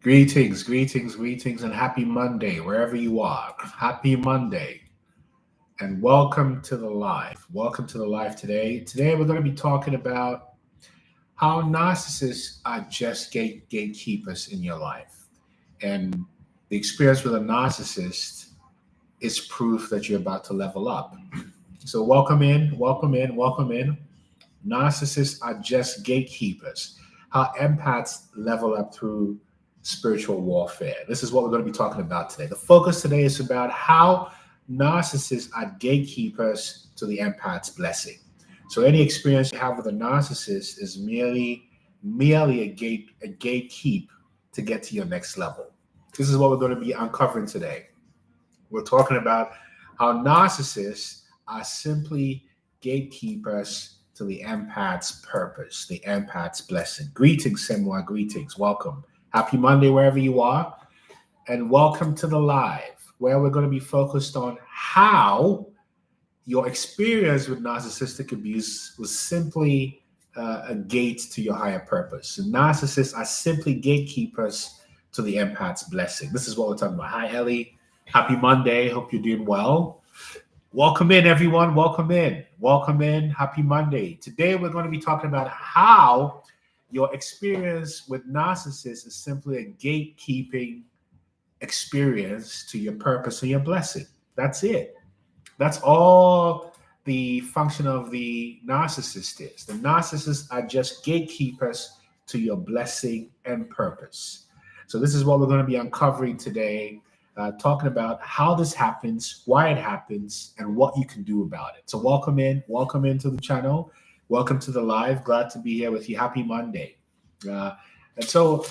Greetings, and happy Monday, wherever you are. Happy Monday, and welcome to the live. Welcome to the live today. Today, we're going to be talking about how narcissists are just gatekeepers in your life. And the experience with a narcissist is proof that you're about to level up. So, welcome in. Narcissists are just gatekeepers. How empaths level up through spiritual warfare. This is what we're going to be talking about today. The focus today is about how narcissists are gatekeepers to the empath's blessing. So any experience you have with a narcissist is merely a gatekeep to get to your next level. This is what we're going to be uncovering today. We're talking about how narcissists are simply gatekeepers to the empath's purpose, the empath's blessing. Greetings, Semwa, greetings. Welcome. Happy Monday, wherever you are. And welcome to the live, where we're going to be focused on how your experience with narcissistic abuse was simply a gate to your higher purpose. And narcissists are simply gatekeepers to the empath's blessing. This is what we're talking about. Hi, Ellie. Happy Monday. Hope you're doing well. Welcome in, everyone. Welcome in. Happy Monday. Today, we're going to be talking about how your experience with narcissists is simply a gatekeeping experience to your purpose and your blessing. That's it. That's all the function of the narcissist is. The narcissists are just gatekeepers to your blessing and purpose. So this is what we're going to be uncovering today, talking about how this happens, why it happens, and what you can do about it. So welcome into the channel. Welcome to the live. Glad to be here with you. Happy Monday. And so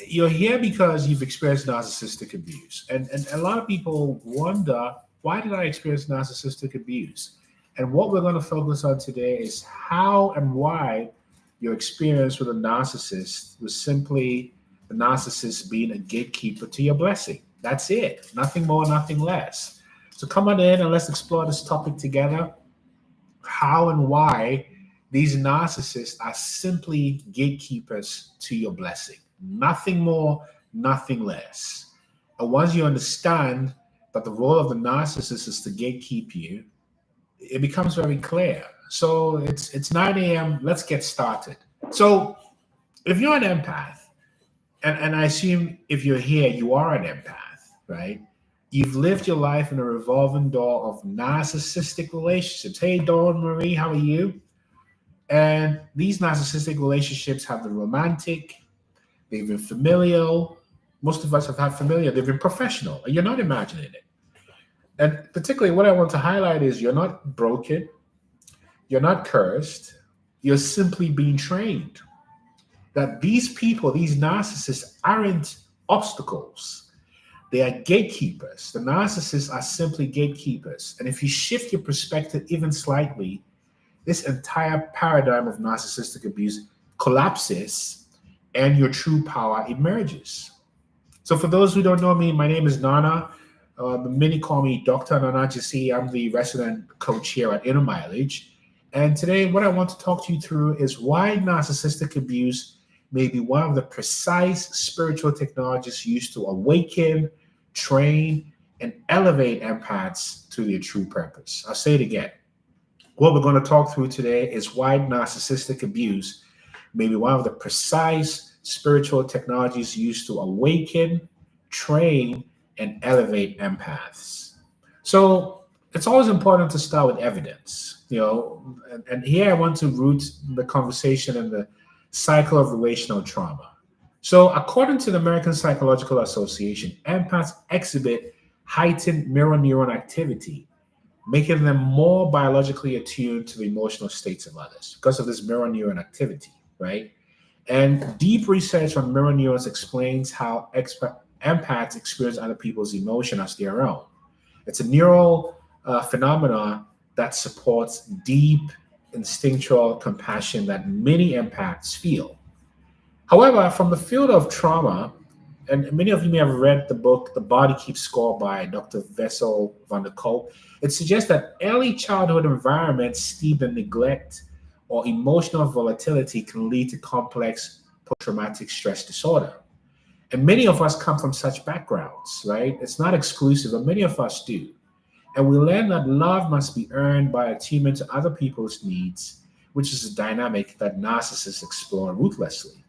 you're here because you've experienced narcissistic abuse. And a lot of people wonder, why did I experience narcissistic abuse? And what we're going to focus on today is how and why your experience with a narcissist was simply the narcissist being a gatekeeper to your blessing. That's it. Nothing more, nothing less. So come on in and let's explore this topic together. How and why these narcissists are simply gatekeepers to your blessing. Nothing more, nothing less. And once you understand that the role of the narcissist is to gatekeep you, it becomes very clear. So it's 9 a.m. Let's get started. So if you're an empath, and I assume if you're here, you are an empath, right? You've lived your life in a revolving door of narcissistic relationships. Hey, Dawn Marie, how are you? And these narcissistic relationships have been romantic, they've been familial. Most of us have had familial, they've been professional, and you're not imagining it. And particularly what I want to highlight is you're not broken, you're not cursed, you're simply being trained. That these people, these narcissists, aren't obstacles. They are gatekeepers. The narcissists are simply gatekeepers. And if you shift your perspective even slightly, this entire paradigm of narcissistic abuse collapses and your true power emerges. So for those who don't know me, my name is Nana. Many call me Dr. Nana Gyesie. I'm the resident coach here at Inner Mileage. And today what I want to talk to you through is why narcissistic abuse may be one of the precise spiritual technologies used to awaken, train, and elevate empaths to their true purpose. I'll say it again. What we're going to talk through today is why narcissistic abuse may be one of the precise spiritual technologies used to awaken, train, and elevate empaths. So it's always important to start with evidence, and here I want to root the conversation in the cycle of relational trauma. So according to the American Psychological Association, empaths exhibit heightened mirror neuron activity, making them more biologically attuned to the emotional states of others because of this mirror neuron activity, right? And deep research on mirror neurons explains how empaths experience other people's emotion as their own. It's a neural phenomenon that supports deep instinctual compassion that many empaths feel. However, from the field of trauma, and many of you may have read the book, The Body Keeps Score by Dr. Vessel van der Kolk, it suggests that early childhood environments steeped in neglect or emotional volatility can lead to complex post-traumatic stress disorder. And many of us come from such backgrounds, right? It's not exclusive, but many of us do. And we learn that love must be earned by attunement to other people's needs, which is a dynamic that narcissists explore ruthlessly.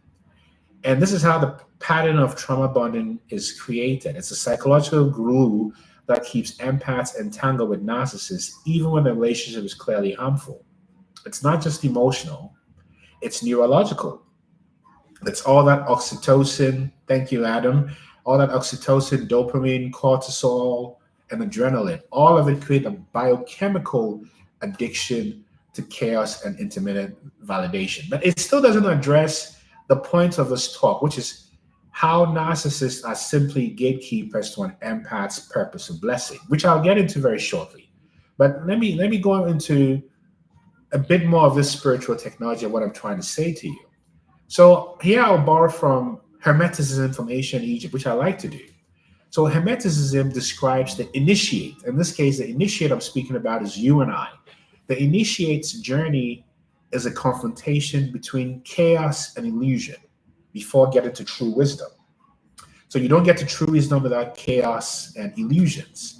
And this is how the pattern of trauma bonding is created. It's a psychological glue that keeps empaths entangled with narcissists, even when the relationship is clearly harmful. It's not just emotional, it's neurological. It's all that oxytocin, thank you, Adam, all that oxytocin, dopamine, cortisol, and adrenaline. All of it create a biochemical addiction to chaos and intermittent validation. But it still doesn't address the point of this talk, which is how narcissists are simply gatekeepers to an empath's purpose of blessing, which I'll get into very shortly. But let me go into a bit more of this spiritual technology of what I'm trying to say to you. So here I'll borrow from Hermeticism from ancient Egypt, which I like to do. So Hermeticism describes the initiate. In this case, the initiate I'm speaking about is you and I. The initiate's journey is a confrontation between chaos and illusion before getting to true wisdom. So you don't get to true wisdom without chaos and illusions.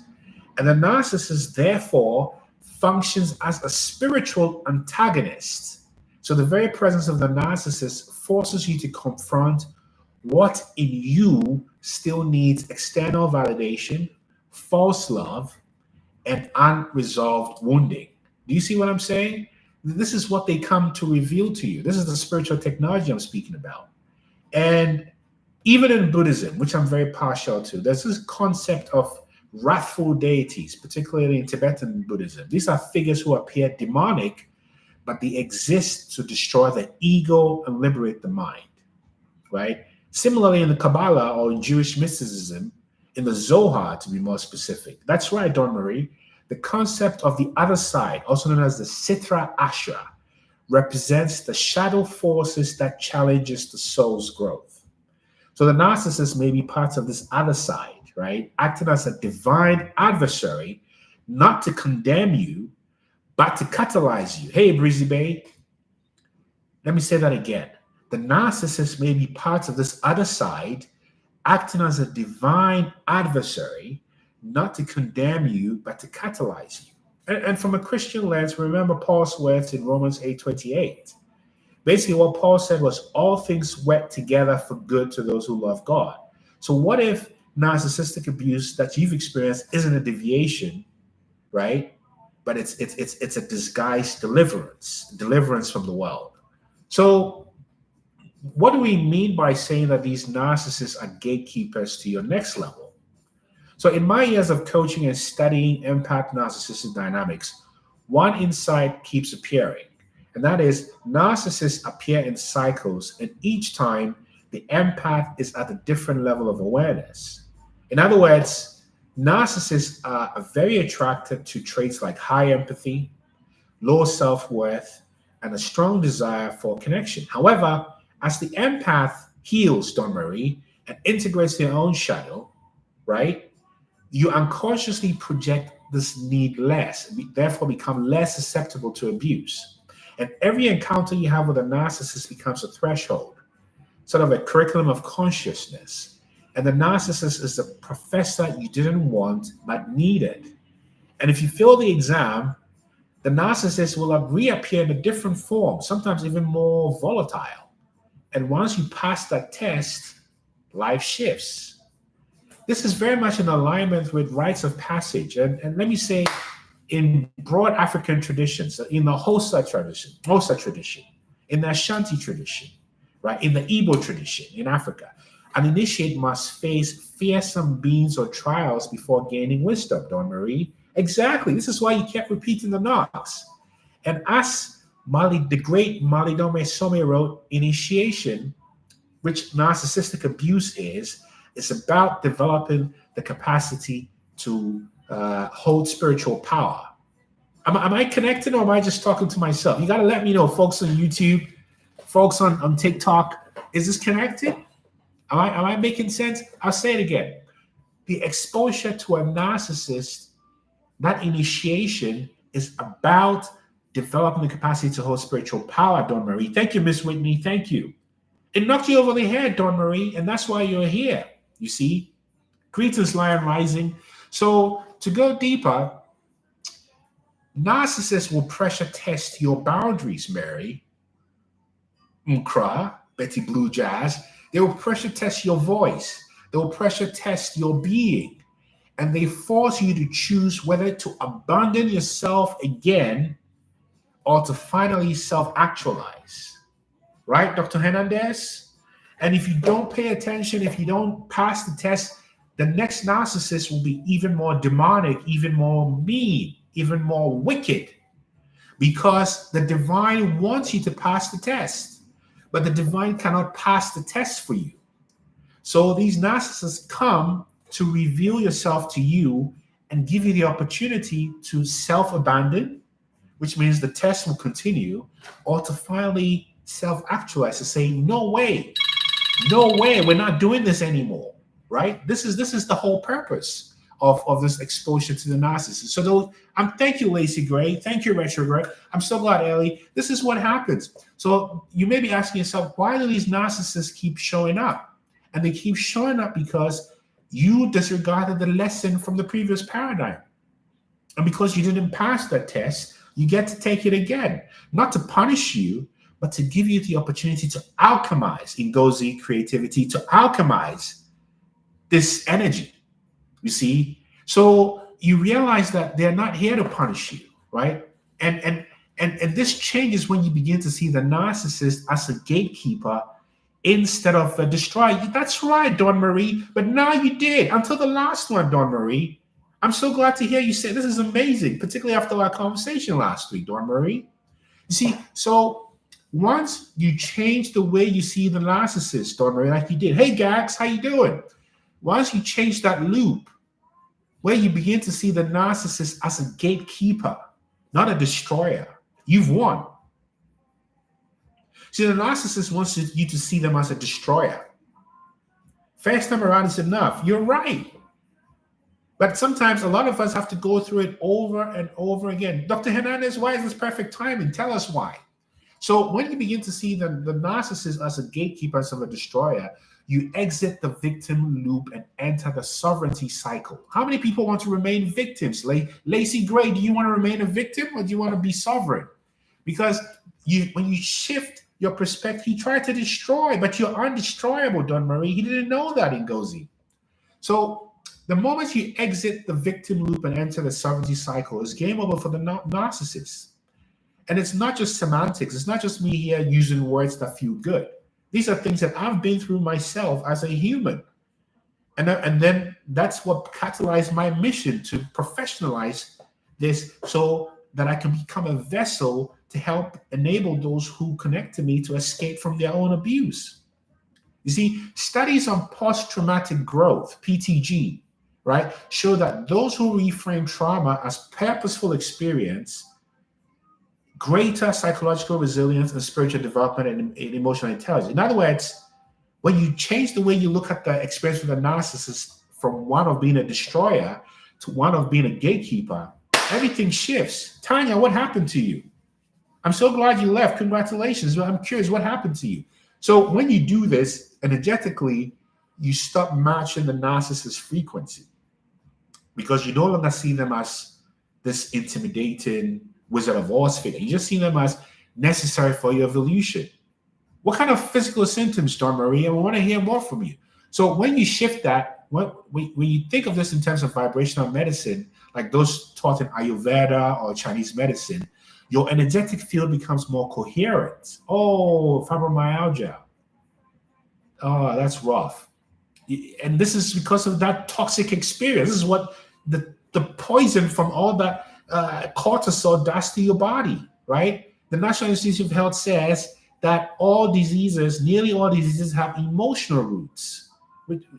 And the narcissist, therefore, functions as a spiritual antagonist. So the very presence of the narcissist forces you to confront what in you still needs external validation, false love, and unresolved wounding. Do you see what I'm saying? This is what they come to reveal to you. This is the spiritual technology I'm speaking about. And even in Buddhism, which I'm very partial to, there's this concept of wrathful deities, particularly in Tibetan Buddhism. These are figures who appear demonic, but they exist to destroy the ego and liberate the mind, right? Similarly, in the Kabbalah or in Jewish mysticism, in the Zohar to be more specific. That's right, Don Marie. The concept of the other side, also known as the Sitra Ashra, represents the shadow forces that challenges the soul's growth. So the narcissist may be part of this other side, right? Acting as a divine adversary, not to condemn you, but to catalyze you. Hey, Breezy Bay, let me say that again. The narcissist may be part of this other side, acting as a divine adversary, not to condemn you, but to catalyze you. And from a Christian lens, remember Paul's words in Romans 8:28. Basically, what Paul said was all things work together for good to those who love God. So what if narcissistic abuse that you've experienced isn't a deviation, right? But it's a disguised deliverance from the world. So what do we mean by saying that these narcissists are gatekeepers to your next level? So in my years of coaching and studying empath narcissistic dynamics, one insight keeps appearing, and that is narcissists appear in cycles, and each time the empath is at a different level of awareness. In other words, narcissists are very attracted to traits like high empathy, low self-worth, and a strong desire for connection. However, as the empath heals, Don Marie, and integrates their own shadow, right, you unconsciously project this need less, therefore become less susceptible to abuse. And every encounter you have with a narcissist becomes a threshold, sort of a curriculum of consciousness. And the narcissist is the professor you didn't want but needed. And if you fail the exam, the narcissist will reappear in a different form, sometimes even more volatile. And once you pass that test, life shifts. This is very much in alignment with rites of passage. And let me say, in broad African traditions, in the Xhosa tradition, in the Ashanti tradition, right, in the Igbo tradition in Africa, an initiate must face fearsome beings or trials before gaining wisdom, Don Marie. Exactly. This is why you kept repeating the knocks. And as the great Malidome Some wrote, initiation, which narcissistic abuse is about developing the capacity to hold spiritual power. Am I connected, or am I just talking to myself? You got to let me know, folks on YouTube, folks on TikTok. Is this connected? Am I making sense? I'll say it again. The exposure to a narcissist, that initiation is about developing the capacity to hold spiritual power, Don Marie. Thank you, Miss Whitney. Thank you. It knocked you over the head, Dawn Marie, and that's why you're here. You see? Greetings, Lion Rising. So to go deeper, narcissists will pressure test your boundaries, Mary, Mkra, Betty Blue Jazz. They will pressure test your voice. They will pressure test your being. And they force you to choose whether to abandon yourself again or to finally self-actualize. Right, Dr. Hernandez? And if you don't pay attention, if you don't pass the test, the next narcissist will be even more demonic, even more mean, even more wicked, because the divine wants you to pass the test, but the divine cannot pass the test for you. So these narcissists come to reveal yourself to you and give you the opportunity to self-abandon, which means the test will continue, or to finally self-actualize, to say, no way, we're not doing this anymore, right? This is the whole purpose of this exposure to the narcissist. So thank you, Lacey Gray. Thank you, Retrograde. I'm so glad, Ellie. This is what happens. So you may be asking yourself, why do these narcissists keep showing up? And they keep showing up because you disregarded the lesson from the previous paradigm. And because you didn't pass that test, you get to take it again, not to punish you, but to give you the opportunity to alchemize Gyesie creativity, to alchemize this energy. You see? So you realize that they're not here to punish you, right? And this changes when you begin to see the narcissist as a gatekeeper instead of a destroyer. That's right, Dawn Marie. But now you did, until the last one, Dawn Marie. I'm so glad to hear you say this is amazing, particularly after our conversation last week, Dawn Marie. You see, so once you change the way you see the narcissist, Dawn Marie, like you did, hey Gax, how you doing? Once you change that loop, where you begin to see the narcissist as a gatekeeper, not a destroyer, you've won. See, the narcissist wants you to see them as a destroyer. First time around is enough. You're right. But sometimes a lot of us have to go through it over and over again. Dr. Hernandez, why is this perfect timing? Tell us why. So when you begin to see the narcissist as a gatekeeper, as a destroyer, you exit the victim loop and enter the sovereignty cycle. How many people want to remain victims? Lacey Gray, do you want to remain a victim or do you want to be sovereign? Because when you shift your perspective, he tried to destroy, but you're undestroyable, Dawn Marie. He didn't know that in Gyesie. So the moment you exit the victim loop and enter the sovereignty cycle, it's game over for the narcissist. And it's not just semantics. It's not just me here using words that feel good. These are things that I've been through myself as a human. And then that's what catalyzed my mission to professionalize this so that I can become a vessel to help enable those who connect to me to escape from their own abuse. You see, studies on post-traumatic growth, PTG, right, show that those who reframe trauma as purposeful experience, greater psychological resilience and spiritual development and emotional intelligence. In other words, when you change the way you look at the experience with a narcissist from one of being a destroyer to one of being a gatekeeper, everything shifts. Tanya, what happened to you? I'm so glad you left. Congratulations. I'm curious, what happened to you? So when you do this energetically, you stop matching the narcissist's frequency because you no longer see them as this intimidating Wizard of Oz figure. You just see them as necessary for your evolution. What kind of physical symptoms, Dawn Marie? I want to hear more from you. So when you shift that, when you think of this in terms of vibrational medicine, like those taught in Ayurveda or Chinese medicine, your energetic field becomes more coherent. Oh, fibromyalgia. Oh, that's rough. And this is because of that toxic experience. This is what the poison from all that cortisol does to your body, right? The National Institute of Health says that nearly all diseases have emotional roots.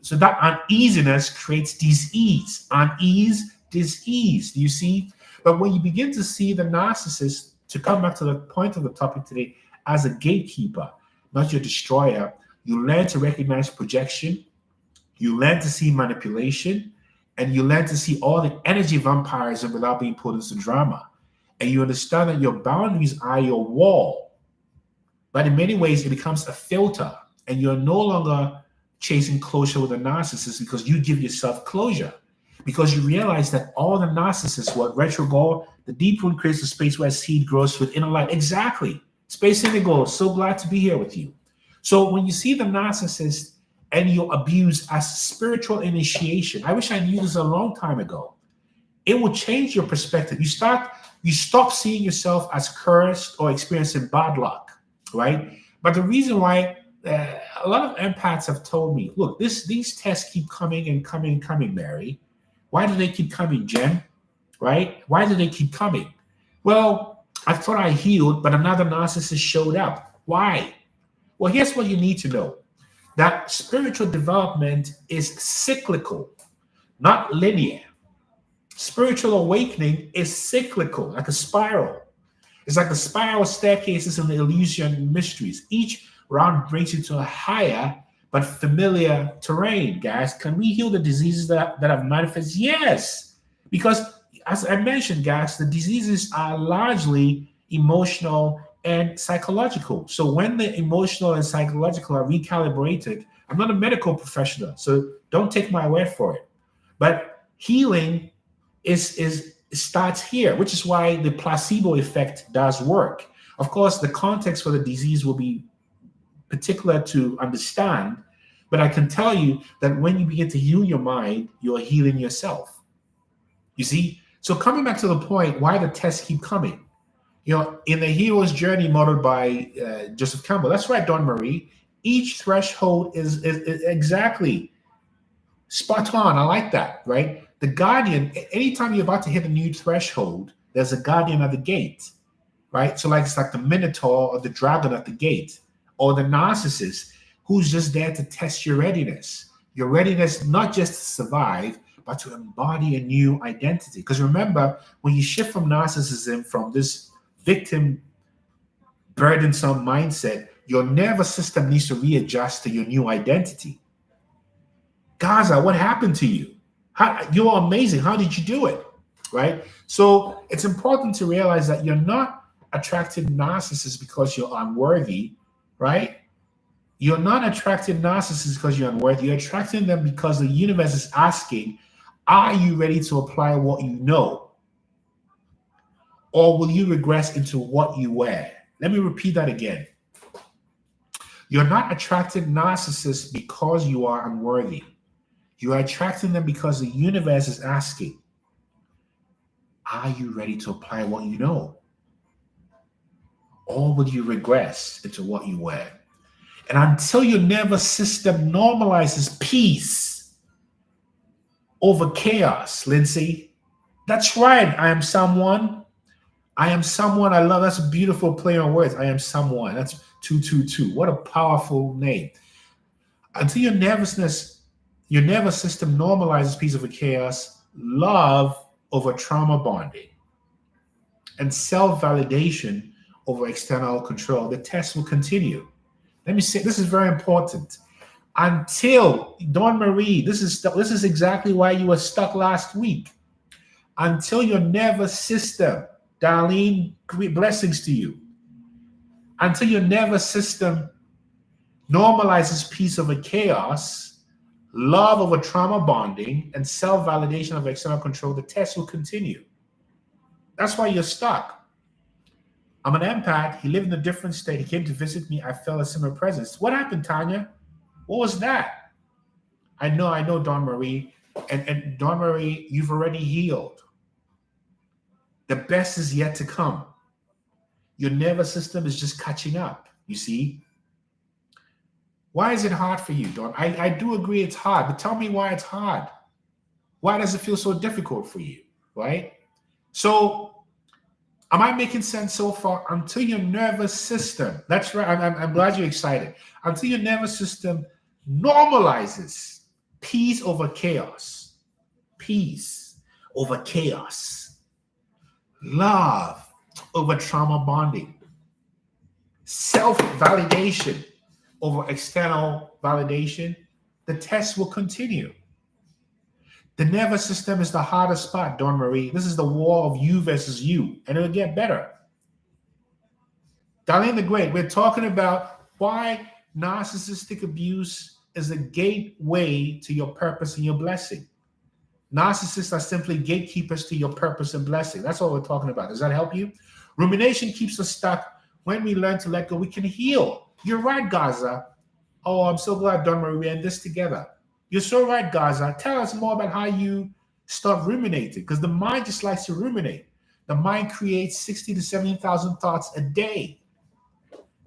So that uneasiness creates disease. Unease, disease. Do you see? But when you begin to see the narcissist, to come back to the point of the topic today, as a gatekeeper, not your destroyer, you learn to recognize projection, you learn to see manipulation, and you learn to see all the energy vampirism without being pulled into drama. And you understand that your boundaries are your wall. But in many ways, it becomes a filter. And you're no longer chasing closure with a narcissist because you give yourself closure. Because you realize that all the narcissists, what retrograde, the deep wound creates a space where seed grows with inner light. Exactly. Space Indigo, so glad to be here with you. So when you see the narcissist and you abuse as spiritual initiation, I wish I knew this a long time ago. It will change your perspective. You stop seeing yourself as cursed or experiencing bad luck, right? But the reason why a lot of empaths have told me, look, these tests keep coming and coming and coming, Mary. Why do they keep coming, Jen? Right? Why do they keep coming? Well, I thought I healed, but another narcissist showed up. Why? Well, here's what you need to know. That spiritual development is cyclical, not linear. Spiritual awakening is cyclical, like a spiral. It's like the spiral staircases in the Elysian mysteries. Each round brings you to a higher but familiar terrain, guys. Can we heal the diseases that have manifested? Yes. Because as I mentioned, guys, the diseases are largely emotional and psychological. So when the emotional and psychological are recalibrated, I'm not a medical professional, so don't take my word for it. But healing is starts here, which is why the placebo effect does work. Of course, the context for the disease will be particular to understand, but I can tell you that when you begin to heal your mind, you're healing yourself. You see? So coming back to the point, why the tests keep coming. In the hero's journey modeled by Joseph Campbell, that's right, Dawn Marie, each threshold is exactly spot on. I like that, right? The guardian, anytime you're about to hit a new threshold, there's a guardian at the gate, right? So it's like the minotaur or the dragon at the gate, or the narcissist who's just there to test your readiness not just to survive, but to embody a new identity. Because remember, when you shift from narcissism, from this victim burdensome mindset, your nervous system needs to readjust to your new identity. Gaza, what happened to you? You're amazing. How did you do it? Right? So it's important to realize that you're not attracted narcissists because you're unworthy, right? You're not attracted narcissists because you're unworthy. You're attracting them because the universe is asking, are you ready to apply what you know? Or will you regress into what you were? Let me repeat that again. You're not attracted narcissists because you are unworthy. You are attracting them because the universe is asking, are you ready to apply what you know? Or will you regress into what you were? And until your nervous system normalizes peace over chaos, Lindsay, that's right. I am someone. I love, that's a beautiful play on words. I am someone. That's 222. What a powerful name. Until your nervous system normalizes peace over chaos, love over trauma bonding, and self-validation over external control, the test will continue. Let me say, this is very important. Until, Dawn Marie, this is exactly why you were stuck last week. Until your nervous system, Darlene, blessings to you. Until your nervous system normalizes peace over chaos, love over trauma bonding, and self-validation of external control, the test will continue. That's why you're stuck. I'm an empath. He lived in a different state. He came to visit me. I felt a similar presence. What happened, Tanya? What was that? I know, Dawn Marie. And Dawn Marie, you've already healed. The best is yet to come. Your nervous system is just catching up, you see? Why is it hard for you, Dawn? I do agree it's hard, but tell me why it's hard. Why does it feel so difficult for you, right? So, am I making sense so far? Until your nervous system, that's right, I'm glad you're excited. Until your nervous system normalizes peace over chaos, love over trauma bonding, self-validation over external validation, the test will continue. The nervous system is the hardest spot, Dawn Marie. This is the war of you versus you, and it'll get better. Darlene the Great, we're talking about why Narcissistic abuse is a gateway to your purpose and your blessing. Narcissists are simply gatekeepers to your purpose and blessing. That's what we're talking about. Does that help you? Rumination keeps us stuck. When we learn to let go, we can heal. You're right, Gaza. Oh, I'm so glad, Don Marie, we're in this together. You're so right, Gaza. Tell us more about how you stop ruminating, because the mind just likes to ruminate. The mind creates 60 to 70,000 thoughts a day.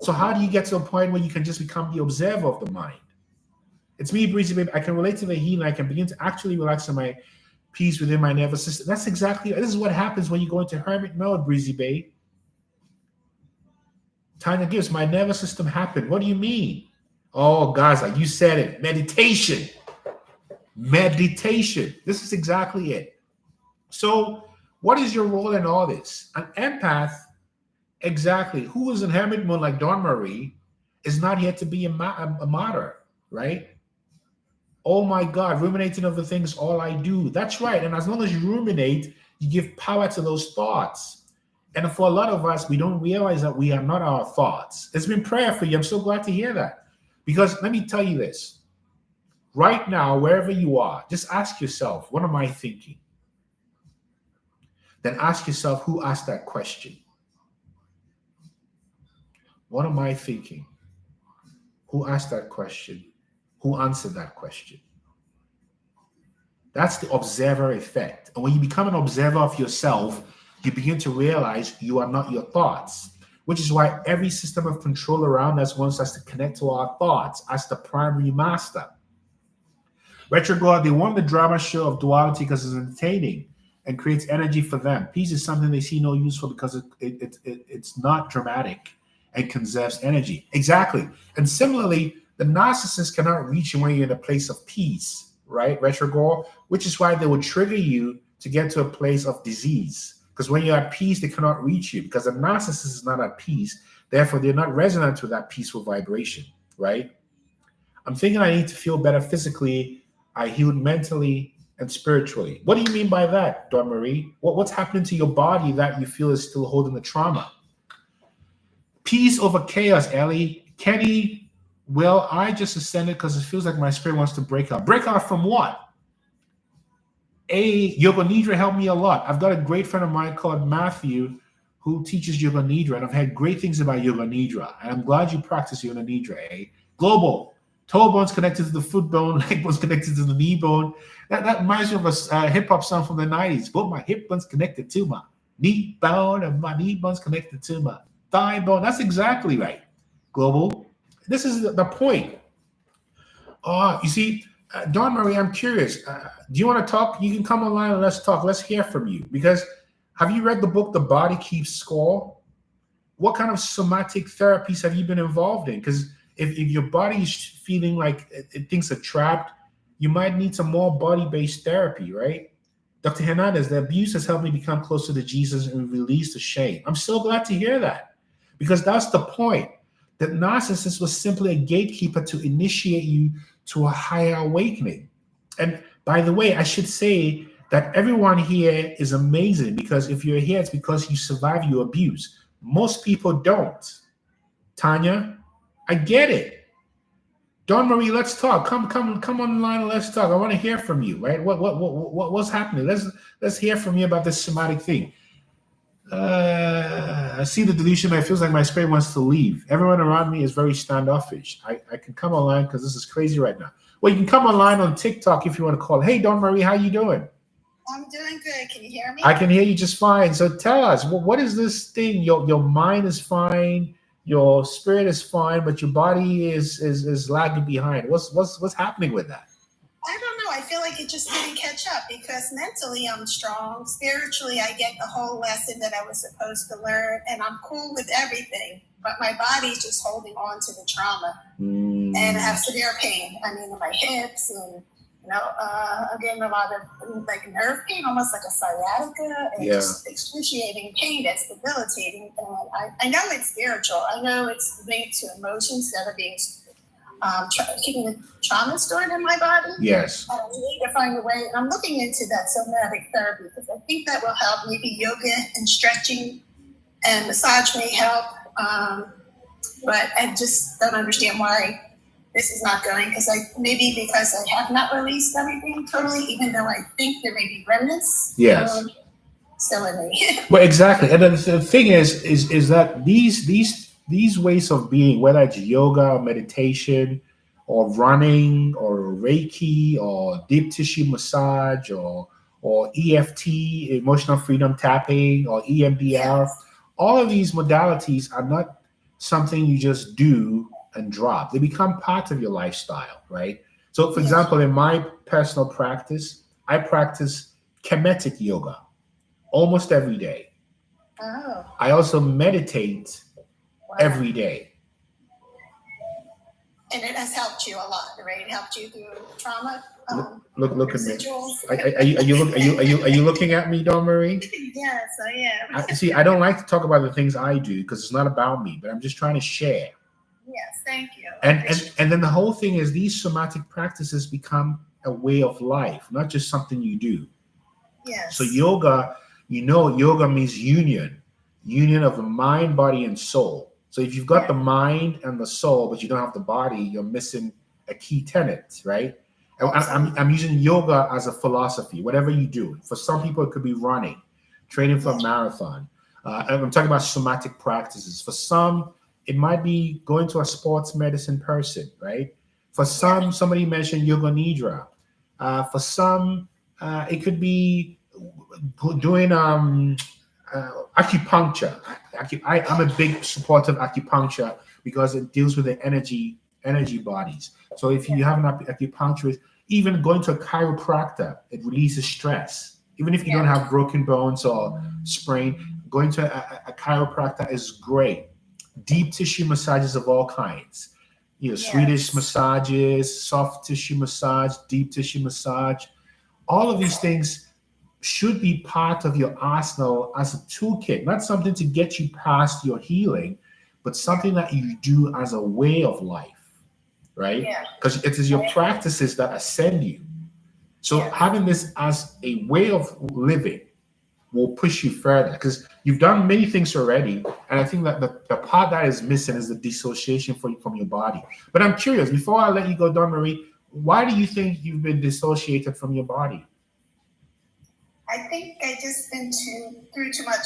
So how do you get to a point where you can just become the observer of the mind? It's me, Breezy Babe. I can relate to the healing. I can begin to actually relax in my peace within my nervous system. That's exactly, this is what happens when you go into hermit mode, Breezy Babe. Tanya gives, my nervous system happened. What do you mean? Oh, Gaza, you said it. Meditation. Meditation. This is exactly it. So what is your role in all this? An empath, exactly, who is in hermit mode like Dawn Marie, is not here to be a martyr, right? Oh my God, ruminating over things, all I do. That's right. And as long as you ruminate, you give power to those thoughts. And for a lot of us, we don't realize that we are not our thoughts. It's been prayer for you. I'm so glad to hear that. Because let me tell you this. Right now, wherever you are, just ask yourself, what am I thinking? Then ask yourself, who asked that question? What am I thinking? Who asked that question? Who answered that question? That's the observer effect. And when you become an observer of yourself, you begin to realize you are not your thoughts, which is why every system of control around us wants us to connect to our thoughts as the primary master. Retrograde, they want the drama show of duality because it's entertaining and creates energy for them. Peace is something they see no use for because it's not dramatic and conserves energy. Exactly. And similarly, the narcissist cannot reach you when you're in a place of peace, right? Retrograde, which is why they will trigger you to get to a place of disease. Because when you're at peace, they cannot reach you because the narcissist is not at peace. Therefore, they're not resonant with that peaceful vibration, right? I'm thinking I need to feel better physically. I healed mentally and spiritually. What do you mean by that, Dawn Marie? What's happening to your body that you feel is still holding the trauma? Peace over chaos, Ellie. Kenny, well, I just ascended because it feels like my spirit wants to break out. Break out from what? Yoga Nidra helped me a lot. I've got a great friend of mine called Matthew who teaches Yoga Nidra, and I've had great things about Yoga Nidra. And I'm glad you practice Yoga Nidra, Global. Toe bone's connected to the foot bone, leg bone's connected to the knee bone. That reminds me of a hip-hop song from the 90s. Both my hip bone's connected to my knee bone, and my knee bone's connected to my thigh bone. That's exactly right, Global. This is the point. You see, Dawn Marie, I'm curious. Do you want to talk? You can come online and let's talk. Let's hear from you. Because have you read the book, The Body Keeps Score? What kind of somatic therapies have you been involved in? Because if your body is feeling like things are trapped, you might need some more body-based therapy, right? Dr. Hernandez, the abuse has helped me become closer to Jesus and release the shame. I'm so glad to hear that, because that's the point. That narcissist was simply a gatekeeper to initiate you to a higher awakening. And by the way, I should say that everyone here is amazing, because if you're here, it's because you survived your abuse. Most people don't. Tanya, I get it. Dawn Marie, let's talk. Come online and let's talk. I want to hear from you, right? What's happening? Let's hear from you about this somatic thing. I see the delusion, but it feels like my spirit wants to leave. Everyone around me is very standoffish. I can come online because this is crazy right now. Well, you can come online on TikTok if you want to call. Hey, Dawn Marie, how you doing? I'm doing good. Can you hear me? I can hear you just fine. So tell us, what is this thing? Your mind is fine, your spirit is fine, but your body is lagging behind. What's happening with that? I don't know. I feel like it just didn't catch up, because mentally I'm strong. Spiritually, I get the whole lesson that I was supposed to learn, and I'm cool with everything. But my body's just holding on to the trauma, and I have severe pain. I mean, in my hips, and I'm getting a lot of like nerve pain, almost like a sciatica, and just excruciating pain that's debilitating. And I know it's spiritual. I know it's linked to emotions that are being keeping the trauma stored in my body. Yes. We need to find a way. And I'm looking into that somatic therapy, because I think that will help. Maybe yoga and stretching and massage may help. But I just don't understand why this is not going, because I have not released everything totally, even though I think there may be remnants. Yes. Still in me. Well, exactly. And then the thing is that these ways of being, whether it's yoga or meditation or running or Reiki or deep tissue massage or EFT, emotional freedom tapping, or EMDR, Yes. all of these modalities are not something you just do and drop. They become part of your lifestyle, right? So, for Yes. example, in my personal practice, I practice kinetic yoga almost every day. Oh, I also meditate wow. every day. And it has helped you a lot, right? It helped you through trauma. Look at me. Residuals. Are you looking at me, Dawn Marie? Yes, I am. See, I don't like to talk about the things I do because it's not about me, but I'm just trying to share. Yes, thank you. And then the whole thing is these somatic practices become a way of life, not just something you do. Yes. So yoga, yoga means union of the mind, body, and soul. So if you've got the mind and the soul, but you don't have the body, you're missing a key tenet, right? I'm using yoga as a philosophy, whatever you do. For some people, it could be running, training for a marathon. And I'm talking about somatic practices. For some, it might be going to a sports medicine person, right? For some, somebody mentioned yoga nidra. For some, it could be doing acupuncture. I'm a big supporter of acupuncture because it deals with the energy bodies. So if you have an acupuncturist, even going to a chiropractor, it releases stress. Even if you don't have broken bones or sprain, going to a chiropractor is great. Deep tissue massages of all kinds. Swedish massages, soft tissue massage, deep tissue massage. All of these things should be part of your arsenal as a toolkit, not something to get you past your healing, but something that you do as a way of life, right? Because it is your practices that ascend you. So having this as a way of living will push you further because you've done many things already. And I think that the part that is missing is the dissociation from your body. But I'm curious, before I let you go, Dawn Marie, why do you think you've been dissociated from your body? I think I just been through too much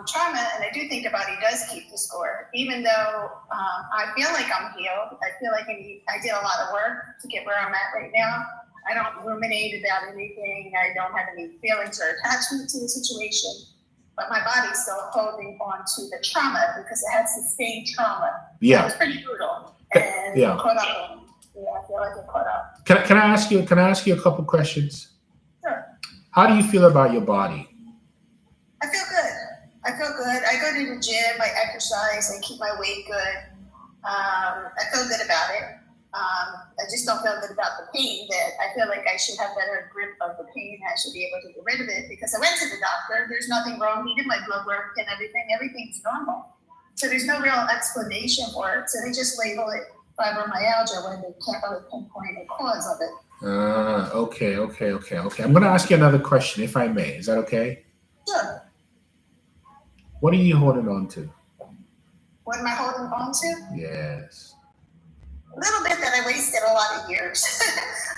trauma, and I do think the body does keep the score. Even though I feel like I'm healed, I feel like I did a lot of work to get where I'm at right now. I don't ruminate about anything. I don't have any feelings or attachment to the situation, but my body's still holding on to the trauma because it had sustained trauma. Yeah, it was pretty brutal, and caught up. I feel like it caught up. Can I ask you a couple questions? Sure. How do you feel about your body? I feel good. I go to the gym, I exercise, I keep my weight good. I feel good about it. I just don't feel good about the pain. That I feel like I should have better grip of the pain. I should be able to get rid of it because I went to the doctor. There's nothing wrong. He did my blood work and everything. Everything's normal. So there's no real explanation for it. So they just label it fibromyalgia when they can't really pinpoint the cause of it. Okay. I'm going to ask you another question, if I may. Is that okay? Sure. What are you holding on to? What am I holding on to? Yes. A little bit that I wasted a lot of years,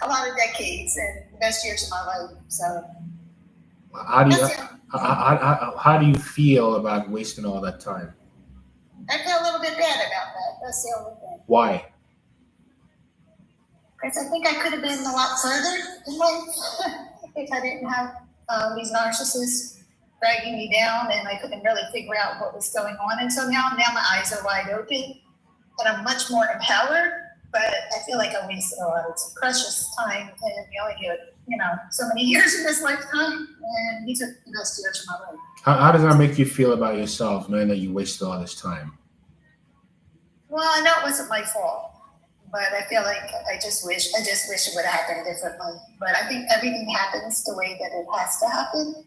a lot of decades, and the best years of my life. So, how do you feel about wasting all that time? I feel a little bit bad about that. That's the only thing. Why? Because I think I could have been a lot further in life if I didn't have these narcissists dragging me down, and I couldn't really figure out what was going on until now. Now my eyes are wide open, and I'm much more empowered. But I feel like I wasted a lot of precious time, and we only get so many years in this lifetime, and we took the best years of my life. How does that make you feel about yourself, man? That you wasted all this time? Well, I know it wasn't my fault. But I feel like I just wish it would have happened differently. But I think everything happens the way that it has to happen.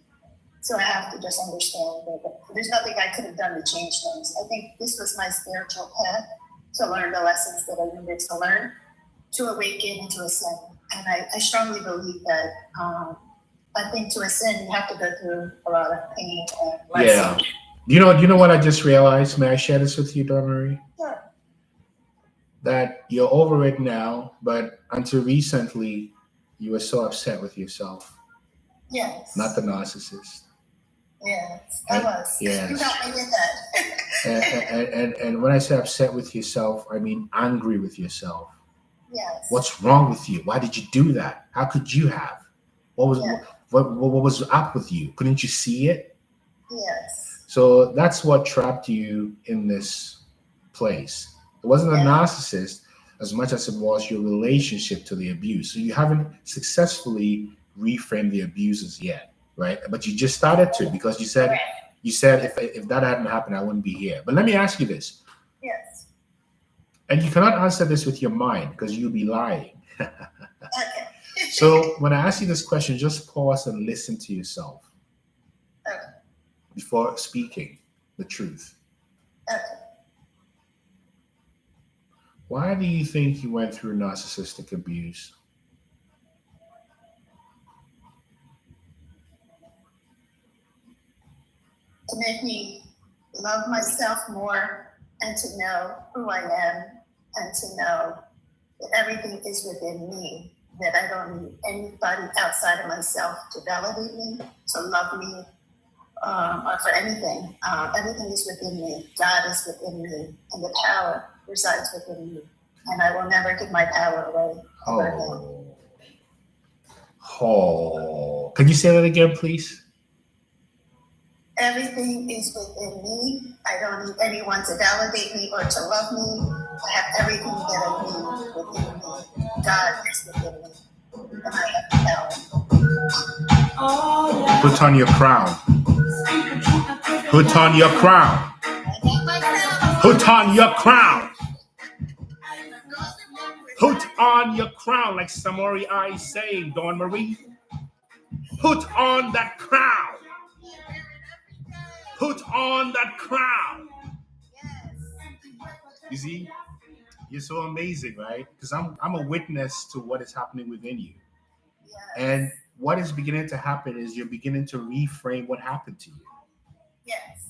So I have to just understand that there's nothing I could have done to change things. I think this was my spiritual path to learn the lessons that I needed to learn, to awaken and to ascend. And I strongly believe that I think to ascend, you have to go through a lot of pain and lessons. Yeah. You know what I just realized? May I share this with you, Dawn Marie? Sure. that you're over it now, but until recently, you were so upset with yourself, Yes. not the narcissist. Yes, I was. Yes. You helped me with that. And when I say upset with yourself, I mean angry with yourself. Yes. What's wrong with you? Why did you do that? How could you have? What was Yeah. what was up with you? Couldn't you see it? Yes. So that's what trapped you in this place. It wasn't a Yeah. narcissist as much as it was your relationship to the abuse. So you haven't successfully reframed the abusers yet, right? But you just started to, because you said if that hadn't happened, I wouldn't be here. But let me ask you this, Yes. and you cannot answer this with your mind because you'll be lying. Okay. So when I ask you this question, just pause and listen to yourself Okay. before speaking the truth. Okay. Why do you think you went through narcissistic abuse? To make me love myself more and to know who I am and to know that everything is within me, that I don't need anybody outside of myself to validate me, to love me, or for anything. Everything is within me. God is within me, and the power resides within me. And I will never give my power away. Oh. Can you say that again, please? Everything is within me. I don't need anyone to validate me or to love me. I have everything that I need within me. God is within me. And I have the power. Put on your crown. Put on your crown. Put on your crown. Put on your crown, like Samori I is saying, Dawn Marie. Put on that crown. Put on that crown. You see, you're so amazing, right? Because I'm a witness to what is happening within you. And what is beginning to happen is you're beginning to reframe what happened to you. Yes.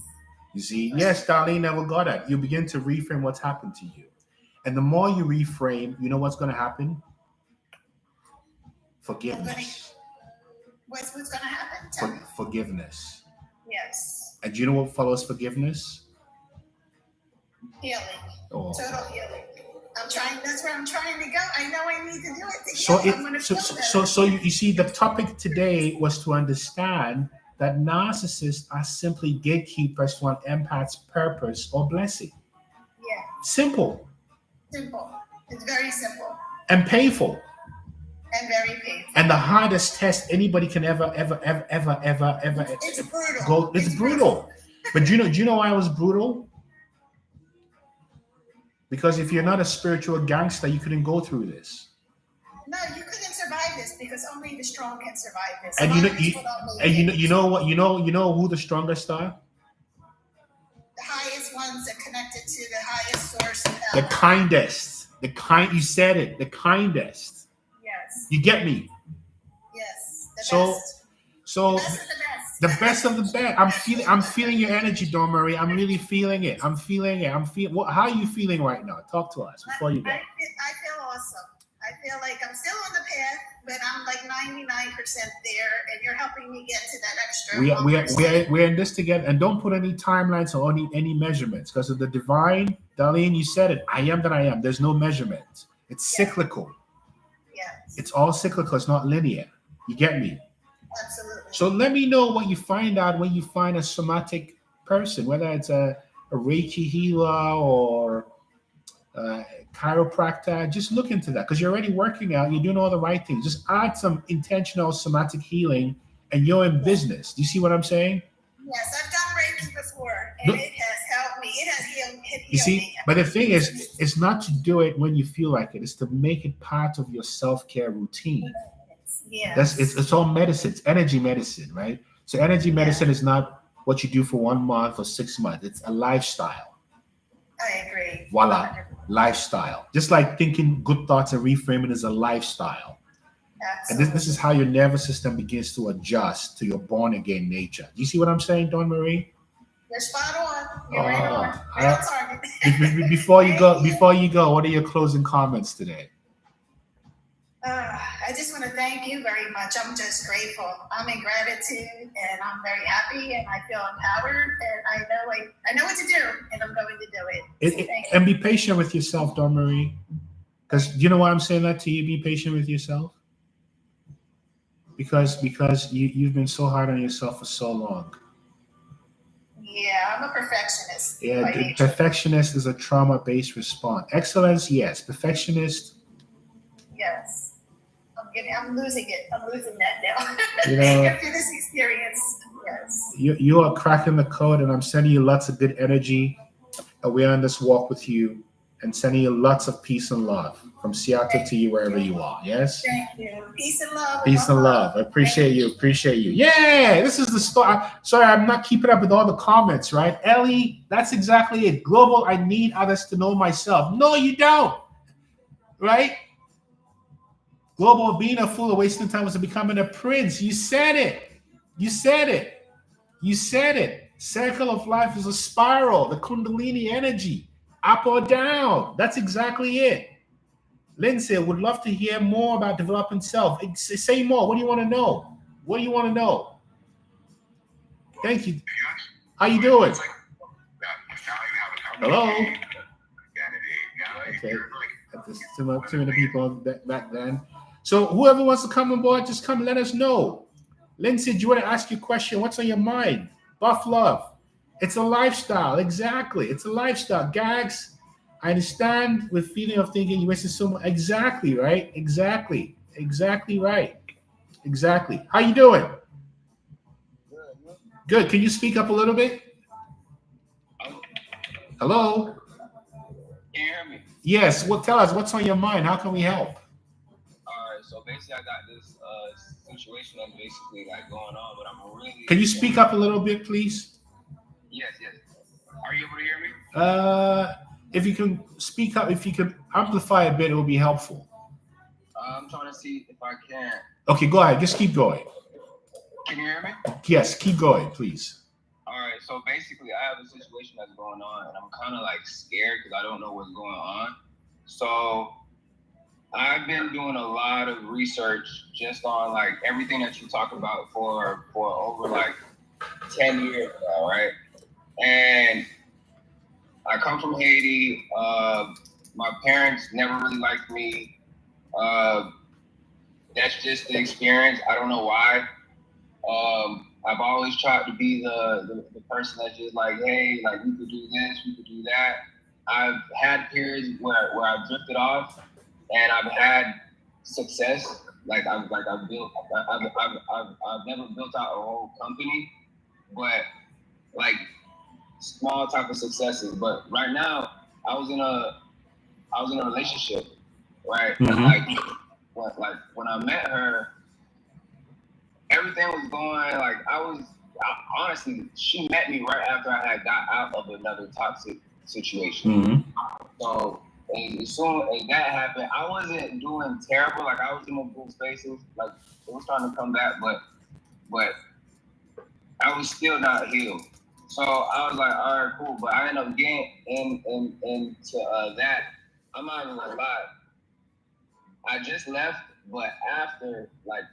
You see, yes, Darlene never got it. You begin to reframe what's happened to you. And the more you reframe, you know what's going to happen? Forgiveness. What's going to happen? Forgiveness. Yes. And do you know what follows forgiveness? Healing. Oh. Total healing. That's where I'm trying to go. I know I need to do it. So you see, the topic today was to understand that narcissists are simply gatekeepers to an empath's purpose or blessing. Yeah. Simple. Simple. It's very simple. And painful. And very painful. And the hardest test anybody can ever. It's brutal. It's brutal. But do you know why it was brutal? Because if you're not a spiritual gangster, you couldn't go through this. No, you couldn't survive this because only the strong can survive this. And you know who the strongest are? The highest ones that connected to the highest source of power. The kindest. You said it. The kindest. Yes. You get me? Yes. So the best of the best. I'm feeling your energy, Dawn Marie. I'm really feeling it. I'm feeling it. How are you feeling right now? Talk to us before you go. I feel awesome. I feel like I'm still on the path, but I'm like 99% there, and you're helping me get to that extra. We're in this together, and don't put any timelines or any measurements, because of the divine. Darlene, you said it. I am that I am. There's no measurement. It's cyclical. Yes. It's all cyclical. It's not linear. You get me? Absolutely. So let me know what you find out when you find a somatic person, whether it's a Reiki healer or a chiropractor. Just look into that, because you're already working out. You're doing all the right things. Just add some intentional somatic healing, and you're in business. Do you see what I'm saying? Yes, I've done Reiki before, and it has helped me. It has healed me. You see, but the thing is, it's not to do it when you feel like it. It's to make it part of your self-care routine. Yes. It's all medicine. It's energy medicine, right? So energy medicine is not what you do for 1 month or 6 months. It's a lifestyle. I agree. Voila. 100%. Lifestyle. Just like thinking good thoughts and reframing is a lifestyle. Absolutely. And this is how your nervous system begins to adjust to your born again nature. Do you see what I'm saying, Dawn Marie? You're spot on. You're right on. Right on target. Before you go, what are your closing comments today? I just want to thank you very much. I'm just grateful. I'm in gratitude, and I'm very happy, and I feel empowered, and I know what to do, and I'm going to do it. So thank you. And be patient with yourself, Dawn Marie. Because you know why I'm saying that to you? Be patient with yourself. Because you've been so hard on yourself for so long. Yeah, I'm a perfectionist. Yeah, perfectionist is a trauma-based response. Excellence, yes. Perfectionist. Yes. I'm losing it. I'm losing that now. You know, after this experience, yes. You are cracking the code, and I'm sending you lots of good energy. And we're on this walk with you, and sending you lots of peace and love from Seattle to you, wherever you are. Yes. Thank you. Peace and love. Peace and love. I appreciate you. Appreciate you. Yeah, this is the story. Sorry, I'm not keeping up with all the comments. Right, Ellie? That's exactly it. Global. I need others to know myself. No, you don't. Right? Global, being a fool, wasting time was becoming a prince. You said it. You said it. You said it. Circle of life is a spiral, the Kundalini energy, up or down. That's exactly it. Lindsay, would love to hear more about developing self. Say more. What do you want to know? What do you want to know? Thank you. How you doing? Hello? Okay. There's too many people back then. So whoever wants to come on board, just come let us know. Lindsay, do you want to ask your question? What's on your mind? Buff love. It's a lifestyle. Exactly. It's a lifestyle. Gags, I understand with feeling of thinking you wasted so much. Exactly, right? Exactly. Exactly right. Exactly. How you doing? Good. Can you speak up a little bit? Hello? Can you hear me? Yes. Well, tell us what's on your mind. How can we help? All right. So basically, I got this situation that's basically like going on, but I'm really. Can you speak up a little bit, please? Yes. Are you able to hear me? If you can speak up, if you can amplify a bit, it will be helpful. I'm trying to see if I can. Okay, go ahead. Just keep going. Can you hear me? Yes, keep going, please. All right. So basically, I have a situation that's going on, and I'm kind of like scared because I don't know what's going on. So I've been doing a lot of research just on like everything that you talk about for over like 10 years now, right? And I come from Haiti. My parents never really liked me. That's just the experience. I don't know why. I've always tried to be the person that's just like, hey, like we could do this, we could do that. I've had periods where I've drifted off, and I've had success. Like I've never built out a whole company, but like small type of successes. But right now, I was in a relationship, right? Mm-hmm. And when I met her, everything was going like honestly, she met me right after I had got out of another toxic situation. Mm-hmm. So as soon as that happened, I wasn't doing terrible. Like I was in a good spaces. Like it was starting to come back, but I was still not healed. So I was like, all right, cool. But I ended up getting into that. I'm not even gonna lie. I just left, but after like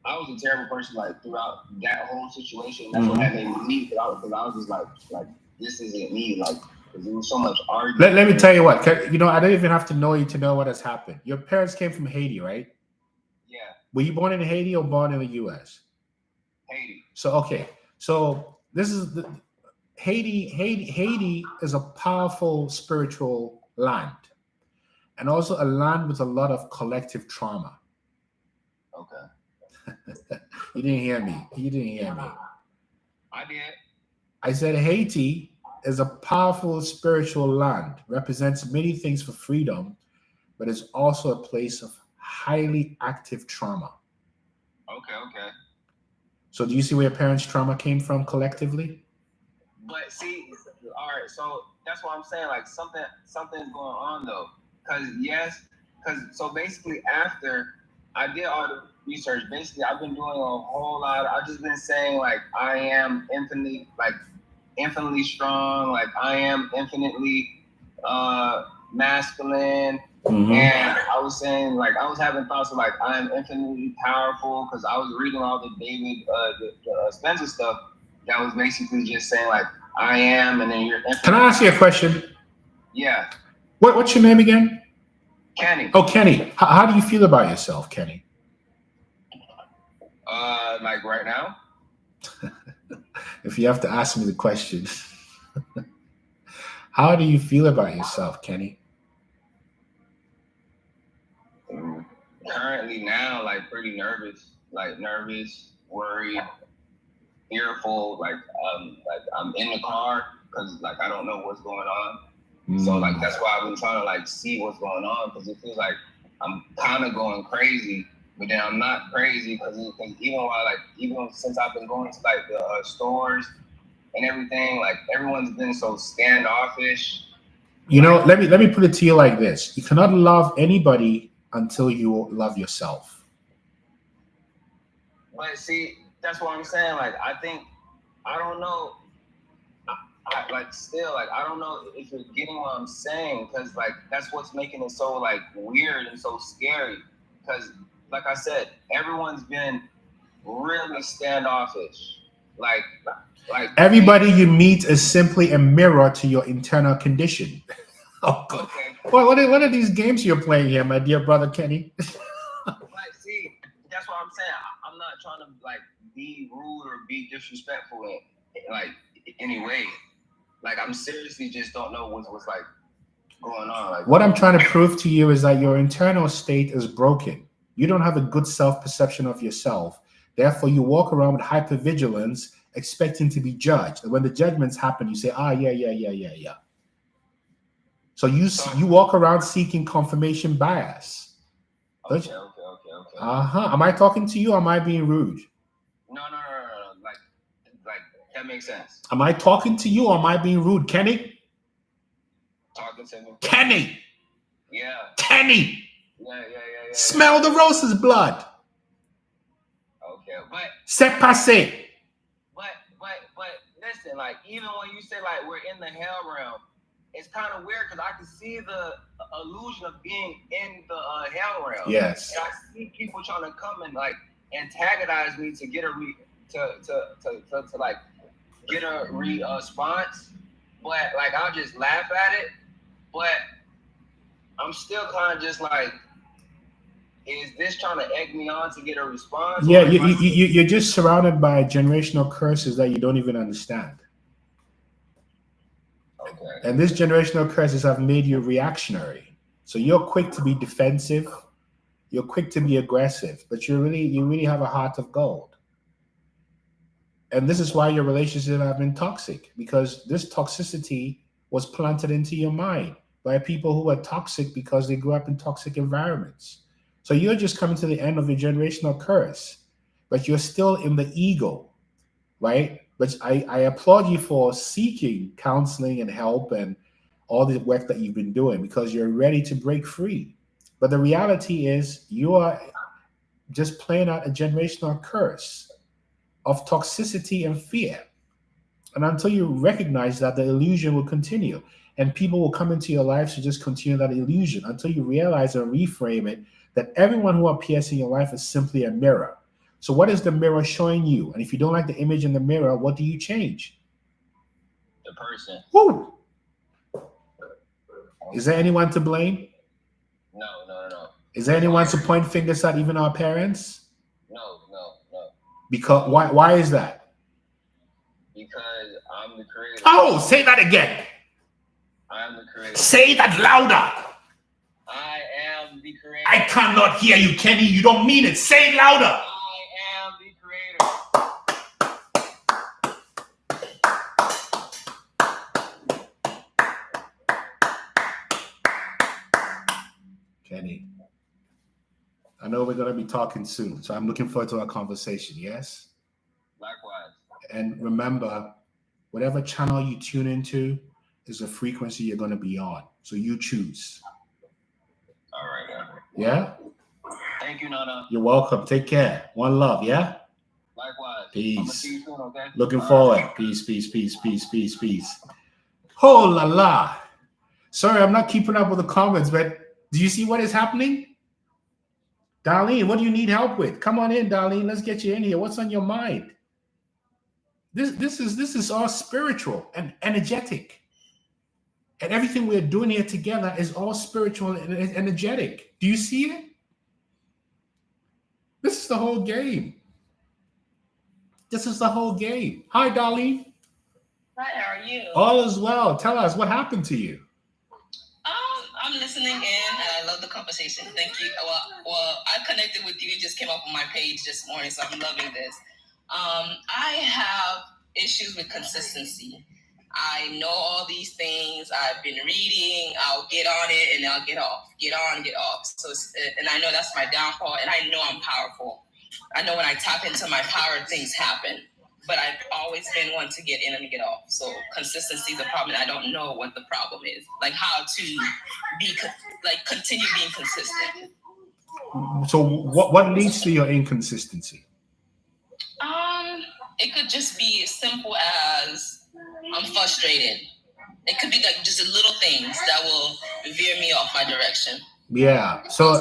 I was a terrible person like throughout that whole situation. That's what that made me leave. Because I was just like this isn't me. Like because there was so much argument. Let me tell you what. I don't even have to know you to know what has happened. Your parents came from Haiti, right? Yeah. Were you born in Haiti or born in the U.S.? Haiti. So okay. So this is the Haiti. Haiti is a powerful spiritual land, and also a land with a lot of collective trauma. Okay. You didn't hear me. You didn't hear me. I did. I said Haiti is a powerful spiritual land, represents many things for freedom, but is also a place of highly active trauma. Okay. So do you see where your parents' trauma came from collectively? But see, all right, so that's what I'm saying. Like something's going on though. So basically after I did all the research, basically I've been doing a whole lot. I've just been saying like I am infinitely like infinitely strong, like I am infinitely masculine. Mm-hmm. And I was saying, like, I was having thoughts of like I am infinitely powerful because I was reading all the David the Spencer stuff that was basically just saying like I am, and then you're infinitely. Can I ask you a question? Yeah. What's your name again? Kenny. Oh, Kenny. How do you feel about yourself, Kenny? Like right now. If you have to ask me the question, how do you feel about yourself, Kenny? Currently now, like pretty nervous, worried, fearful. Like I'm in the car because like I don't know what's going on. So like that's why I've been trying to like see what's going on because it feels like I'm kind of going crazy, but then I'm not crazy because even since I've been going to like the stores and everything, like everyone's been so standoffish. You know, let me put it to you like this: you cannot love anybody until you love yourself. But see, that's what I'm saying. Like I think I don't know. I don't know if you're getting what I'm saying, because like that's what's making it so like weird and so scary. Because like I said, everyone's been really standoffish. Like Everybody you meet is simply a mirror to your internal condition. Oh God! Okay. What are these games you're playing here, my dear brother Kenny? Like, see, that's what I'm saying. I'm not trying to like be rude or be disrespectful in like any way. Like I'm seriously just don't know what's like going on. Like what I'm trying to prove to you is that your internal state is broken. You don't have a good self-perception of yourself. Therefore, you walk around with hypervigilance, expecting to be judged. And when the judgments happen, you say, yeah. So you walk around seeking confirmation bias. Okay. Am I talking to you or am I being rude? No. Like that makes sense. Am I talking to you or am I being rude, Kenny? Talking to me. Kenny. Yeah. Kenny. Yeah. Smell the rose's blood. Okay, but C'est passé. But listen, like even when you say like we're in the hell realm, it's kind of weird because I can see the illusion of being in the hell realm. Yes. And I see people trying to come and like antagonize me to get a response, but like I'll just laugh at it. But I'm still kind of just like, is this trying to egg me on to get a response? Yeah, you're just surrounded by generational curses that you don't even understand. Okay. And these generational curses have made you reactionary. So you're quick to be defensive, you're quick to be aggressive, but you really have a heart of gold. And this is why your relationships have been toxic, because this toxicity was planted into your mind by people who are toxic because they grew up in toxic environments. So you're just coming to the end of your generational curse, but you're still in the ego, right? But I applaud you for seeking counseling and help and all the work that you've been doing because you're ready to break free. But the reality is you are just playing out a generational curse of toxicity and fear. And until you recognize that, the illusion will continue. And people will come into your life to just continue that illusion until you realize and reframe it that everyone who appears in your life is simply a mirror. So what is the mirror showing you? And if you don't like the image in the mirror, what do you change? The person. Woo! Is there anyone to blame? No. Is there anyone to point fingers at, even our parents? No. Because why is that? Because I'm the creator. Oh, say that again. I am the creator. Say that louder. I am the creator. I cannot hear you, Kenny. You don't mean it. Say it louder. I am the creator. Kenny, I know we're going to be talking soon, so I'm looking forward to our conversation, yes? Likewise. And remember, whatever channel you tune into is a frequency you're going to be on. So you choose. All right. Yeah? Thank you, Nana. You're welcome. Take care. One love, yeah? Likewise. I'm gonna Peace. see you soon, okay? Looking forward. Peace, peace, peace, peace, peace, peace. Oh la la. Sorry, I'm not keeping up with the comments, but do you see what is happening? Darlene, what do you need help with? Come on in, Darlene. Let's get you in here. What's on your mind? This is all spiritual and energetic. And everything we're doing here together is all spiritual and energetic. Do you see it? This is the whole game. This is the whole game. Hi, Darlene. Hi, how are you? All is well. Tell us what happened to you. I'm listening in, and I love the conversation. Thank you. Well, I connected with you. It just came up on my page this morning, so I'm loving this. I have issues with consistency. I know all these things. I've been reading. I'll get on it, and I'll get off. Get on, get off. So, and I know that's my downfall, and I know I'm powerful. I know when I tap into my power, things happen. But I've always been one to get in and get off. So consistency is a problem. I don't know what the problem is. Like how to be, like continue being consistent. So what leads to your inconsistency? It could just be as simple as I'm frustrated. It could be like just little things that will veer me off my direction. Yeah. So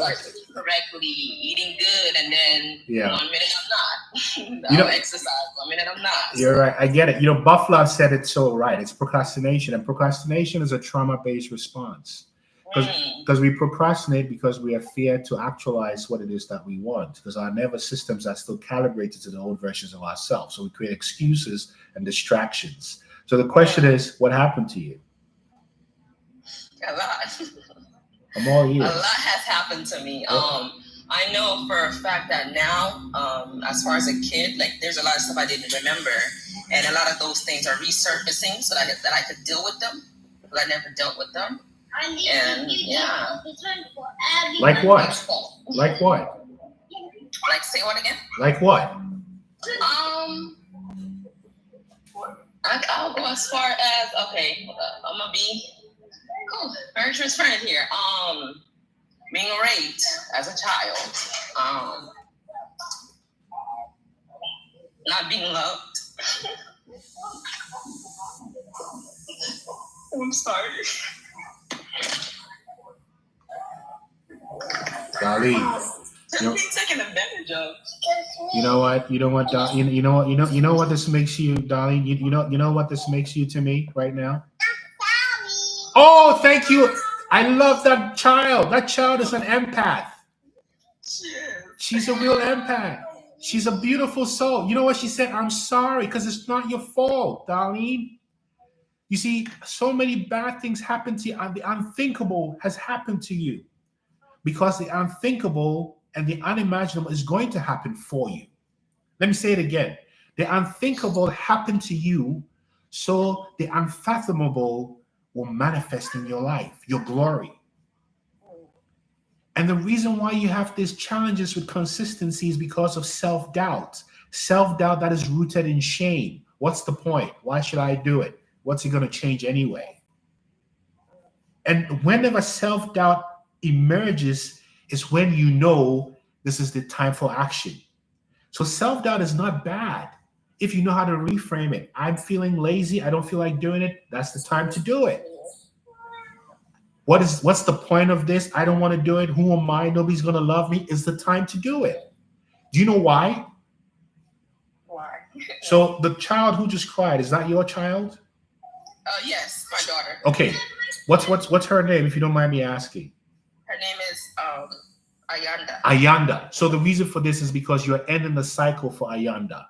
correctly, eating good, and then 1 minute I'm not. I'll exercise, 1 minute I'm not. You're right. I get it. Buffalo said it so right. It's procrastination, and procrastination is a trauma-based response. Because we procrastinate because we are feared to actualize what it is that we want, because our nervous systems are still calibrated to the old versions of ourselves. So we create excuses and distractions. So the question is, what happened to you? A lot. I'm all ears. A lot has happened to me. I know for a fact that now, as far as a kid, like there's a lot of stuff I didn't remember, and a lot of those things are resurfacing so that I could deal with them, because I never dealt with them. And yeah. Like what? Like what? Like say what again? Like what? I'll go as far as I'm gonna be very transparent here. Being raped as a child, not being loved. I'm sorry. Darlene, Just being taken advantage of. You know what? You know what this makes you, Darlene. You know what this makes you to me right now. Oh, thank you. I love that child. That child is an empath. She's a real empath. She's a beautiful soul. You know what she said? I'm sorry, because it's not your fault, Darlene. You see, so many bad things happen to you, and the unthinkable has happened to you, because the unthinkable and the unimaginable is going to happen for you. Let me say it again. The unthinkable happened to you, so the unfathomable will manifest in your life, your glory. And the reason why you have these challenges with consistency is because of self-doubt. Self-doubt that is rooted in shame. What's the point? Why should I do it? What's it going to change anyway? And whenever self-doubt emerges is when you know this is the time for action. So self-doubt is not bad if you know how to reframe it. I'm feeling lazy. I don't feel like doing it. That's the time to do it. What's the point of this? I don't want to do it. Who am I? Nobody's going to love me. It's the time to do it. Do you know why? Why? So the child who just cried, is that your child? Yes, my daughter. Okay. What's her name, if you don't mind me asking? Her name is Ayanda. Ayanda. So the reason for this is because you're ending the cycle for Ayanda.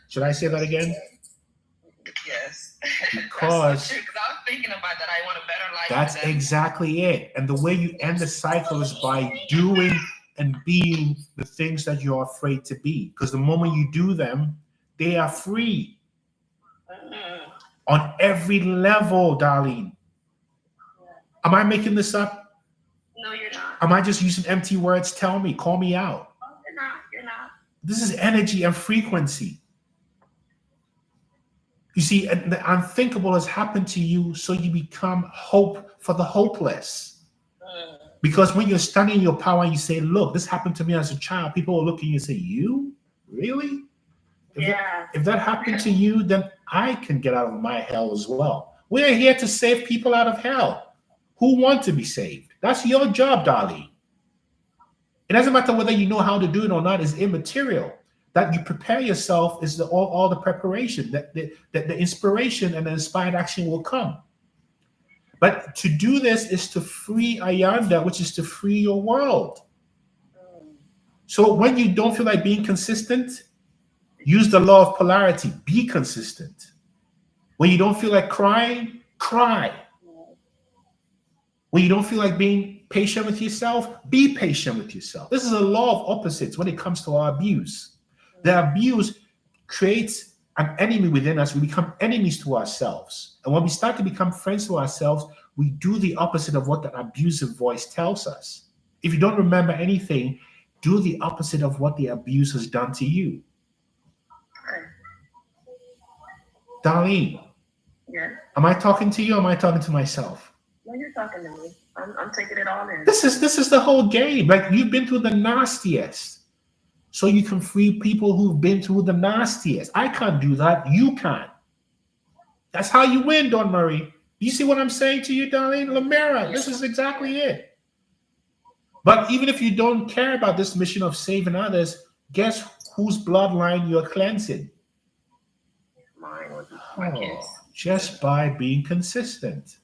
Should I say that again? Yes. Because I was thinking about that. I want a better life. that's exactly it. And the way you end the cycle is by doing and being the things that you're afraid to be. Because the moment you do them, they are free. On every level, Darlene. Am I making this up? No, you're not. Am I just using empty words? Tell me, call me out. Oh, you're not. You're not. This is energy and frequency. You see, the unthinkable has happened to you, so you become hope for the hopeless. Because when you're standing in your power and you say, look, this happened to me as a child, people will look at you and say, you? Really? Yeah. If that happened to you, then I can get out of my hell as well. We are here to save people out of hell who want to be saved. That's your job, darling. It doesn't matter whether you know how to do it or not, it's immaterial. That you prepare yourself is all the preparation, that the inspiration and the inspired action will come. But to do this is to free Ayanda, which is to free your world. So when you don't feel like being consistent, use the law of polarity. Be consistent. When you don't feel like crying, cry. When you don't feel like being patient with yourself, be patient with yourself. This is a law of opposites when it comes to our abuse. The abuse creates an enemy within us. We become enemies to ourselves. And when we start to become friends to ourselves, we do the opposite of what the abusive voice tells us. If you don't remember anything, do the opposite of what the abuse has done to you. Darlene, Yeah. am I talking to you or am I talking to myself? No, you're talking to me. I'm taking it all in. This is the whole game. Like, you've been through the nastiest. So you can free people who've been through the nastiest. I can't do that. You can. That's how you win, Don Murray. Do you see what I'm saying to you, Darlene? Lamera, this is exactly it. But even if you don't care about this mission of saving others, guess whose bloodline you're cleansing? Mine was my kids. Just by being consistent.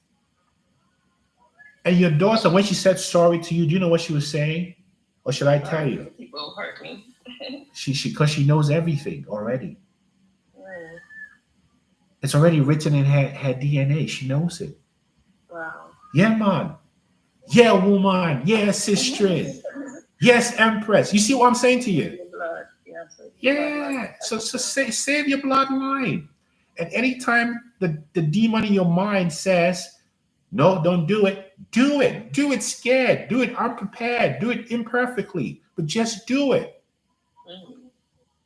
And your daughter, when she said sorry to you, do you know what she was saying? Or should I tell you? People hurt me. Because she knows everything already. Yeah. It's already written in her DNA. She knows it. Wow. Yeah, man. Yeah, woman. Yeah, sister. Yes, empress. You see what I'm saying to you? Blood. Yeah. So save your bloodline. And anytime the demon in your mind says, no, don't do it. Do it. Do it scared. Do it unprepared. Do it imperfectly. But just do it.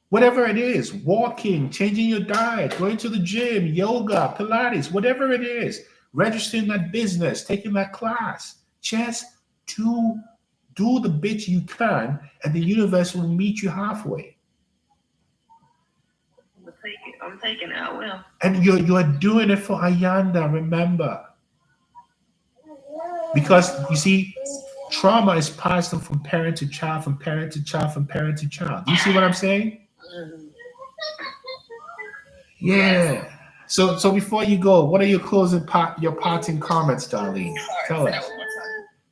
Whatever it is, walking, changing your diet, going to the gym, yoga, Pilates, whatever it is, registering that business, taking that class, just do the bit you can, and the universe will meet you halfway. I'm taking it. I will. And you're doing it for Ayanda, remember. Because you see, trauma is passed on from parent to child, from parent to child, from parent to child. Do you see what I'm saying? Yeah. So before you go, what are your parting comments, Darlene? Tell us.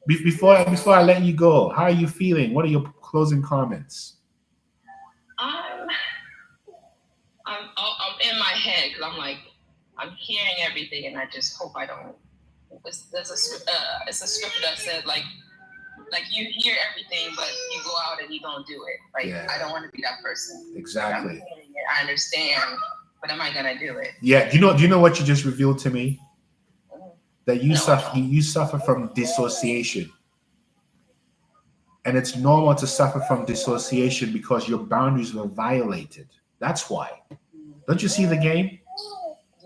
Before I let you go, how are you feeling? What are your closing comments? I'm in my head because I'm hearing everything, and I just hope I don't. It's a scripture that said like you hear everything, but you go out and you don't do it. I don't want to be that person. Exactly. I understand, but am I gonna do it? Yeah. Do you know what you just revealed to me? That you suffer from dissociation. And it's normal to suffer from dissociation because your boundaries were violated. That's why. Don't you see the game?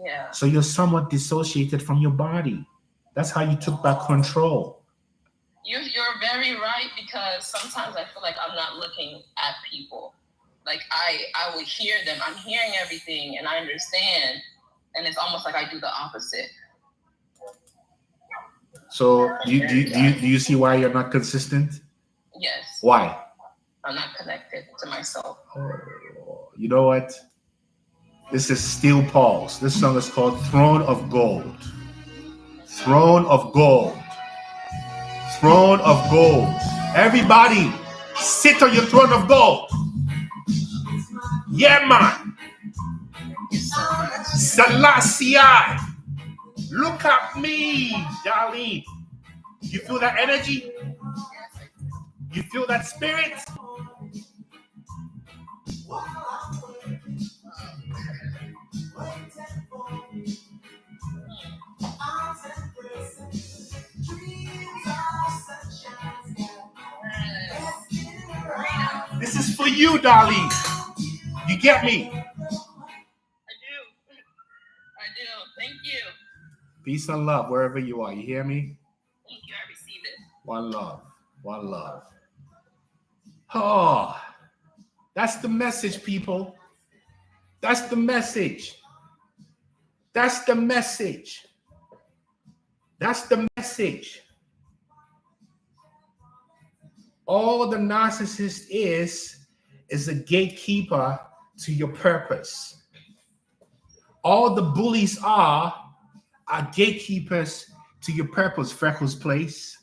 Yeah. So you're somewhat dissociated from your body. That's how you took back control. You're very right, because sometimes I feel like I'm not looking at people. Like I will hear them. I'm hearing everything and I understand. And it's almost like I do the opposite. So do you see why you're not consistent? Yes. Why? I'm not connected to myself. Oh, you know what? This is Steel Pulse. This song is called Throne of Gold. Throne of Gold. Throne of Gold. Everybody, sit on your throne of gold. Yeah, man. Selassie. Look at me, Darlene. You feel that energy? You feel that spirit? This is for you, darling. You get me? I do. Thank you. Peace and love wherever you are. You hear me? Thank you. I receive it. One love. One love. Oh. That's the message, people. That's the message. That's the message. That's the message. All the narcissist is a gatekeeper to your purpose. All the bullies are gatekeepers to your purpose, Freckles Place.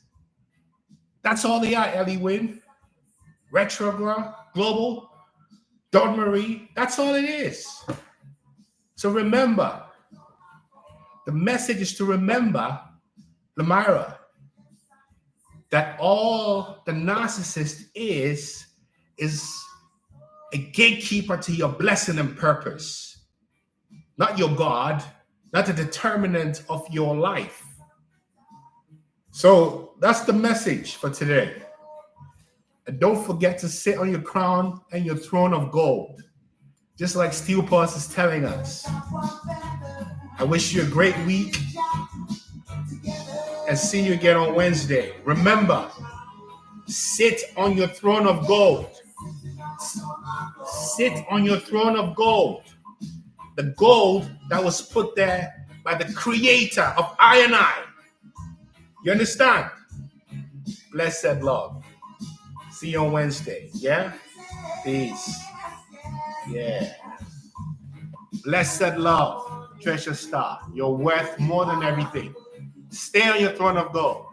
That's all they are, Ellie Wynn. Retrograde, Global, Dawn Marie. That's all it is. So remember, the message is to remember, Lamira, that all the narcissist is a gatekeeper to your blessing and purpose. Not your God, not the determinant of your life. So that's the message for today. And don't forget to sit on your crown and your throne of gold, just like Steel Pulse is telling us. I wish you a great week and see you again on Wednesday. Remember, sit on your throne of gold. Sit on your throne of gold. The gold that was put there by the creator of I and I. You understand? Blessed love. See you on Wednesday. Yeah? Peace. Yeah. Blessed love. Treasure star. You're worth more than everything. Stay on your throne of gold.